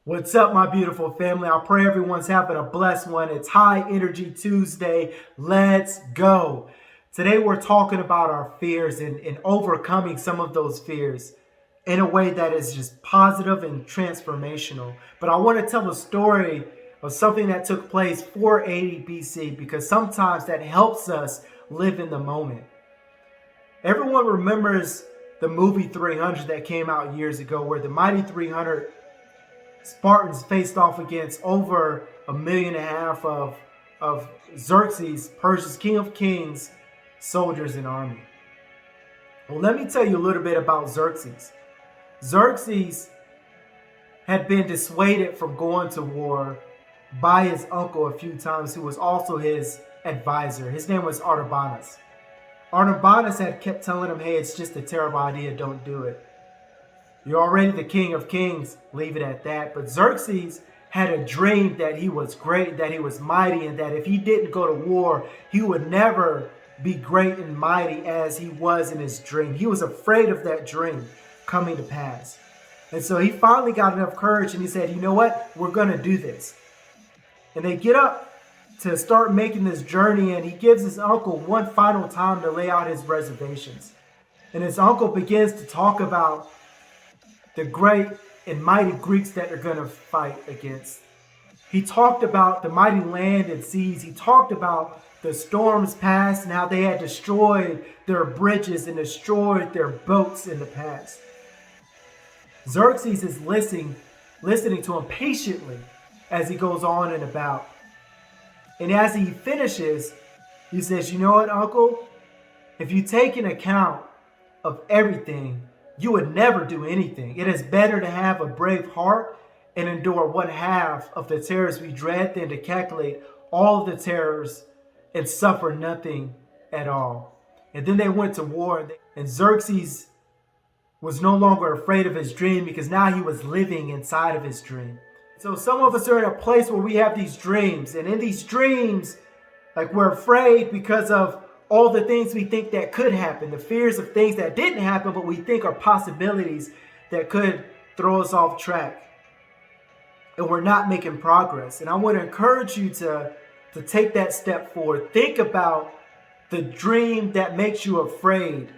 What's up, my beautiful family? I pray everyone's having a blessed one. It's High Energy Tuesday. Let's go. Today we're talking about our fears and overcoming some of those fears in a way that is just positive and transformational. But I want to tell a story of something that took place 480 BC because sometimes that helps us live in the moment. Everyone remembers the movie 300 that came out years ago where the mighty 300 Spartans faced off against over 1.5 million of Xerxes, Persia's king of kings, soldiers and army. Well, let me tell you a little bit about Xerxes. Xerxes had been dissuaded from going to war by his uncle a few times, who was also his advisor. His name was Artabanus. Artabanus had kept telling him, hey, it's just a terrible idea, don't do it. You're already the king of kings, leave it at that. But Xerxes had a dream that he was great, that he was mighty, and that if he didn't go to war, he would never be great and mighty as he was in his dream. He was afraid of that dream coming to pass. And so he finally got enough courage and he said, you know what, we're going to do this. And they get up to start making this journey, and he gives his uncle one final time to lay out his reservations. And his uncle begins to talk about the great and mighty Greeks that they're going to fight against. He talked about the mighty land and seas. He talked about the storms past and how they had destroyed their bridges and destroyed their boats in the past. Xerxes is listening to him patiently as he goes on and about. And as he finishes, he says, you know what, uncle? If you take an account of everything, you would never do anything. It is better to have a brave heart and endure one half of the terrors we dread than to calculate all of the terrors and suffer nothing at all. And then they went to war, and Xerxes was no longer afraid of his dream because now he was living inside of his dream. So some of us are in a place where we have these dreams, and in these dreams, like, we're afraid because of all the things we think that could happen, the fears of things that didn't happen, but we think are possibilities that could throw us off track. And we're not making progress. And I want to encourage you to take that step forward. Think about the dream that makes you afraid.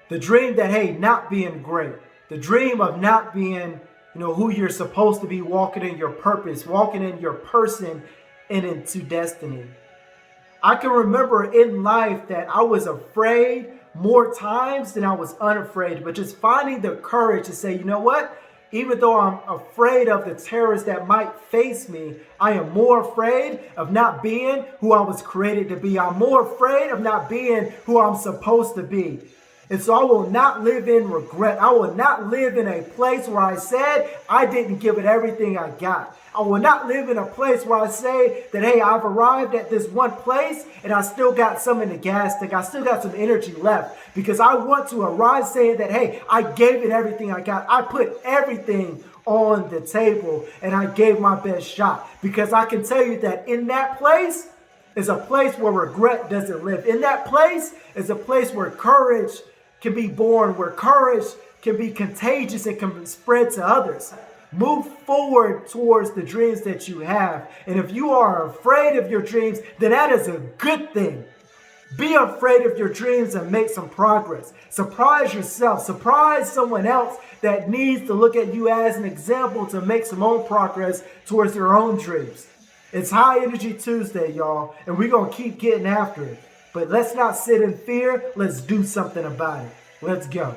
The dream that, hey, not being great. The dream of not being, who you're supposed to be, walking in your purpose, walking in your person and into destiny. I can remember in life that I was afraid more times than I was unafraid, but just finding the courage to say, you know what? Even though I'm afraid of the terrors that might face me, I am more afraid of not being who I was created to be. I'm more afraid of not being who I'm supposed to be. And so I will not live in regret. I will not live in a place where I said I didn't give it everything I got. I will not live in a place where I say that, hey, I've arrived at this one place and I still got some in the gas tank. I still got some energy left, because I want to arrive saying that, hey, I gave it everything I got. I put everything on the table and I gave my best shot, because I can tell you that in that place is a place where regret doesn't live. In that place is a place where courage can be born, where courage can be contagious and can spread to others. Move forward towards the dreams that you have. And if you are afraid of your dreams, then that is a good thing. Be afraid of your dreams and make some progress. Surprise yourself. Surprise someone else that needs to look at you as an example to make some own progress towards their own dreams. It's High Energy Tuesday, y'all, and we're going to keep getting after it. But let's not sit in fear. Let's do something about it. Let's go.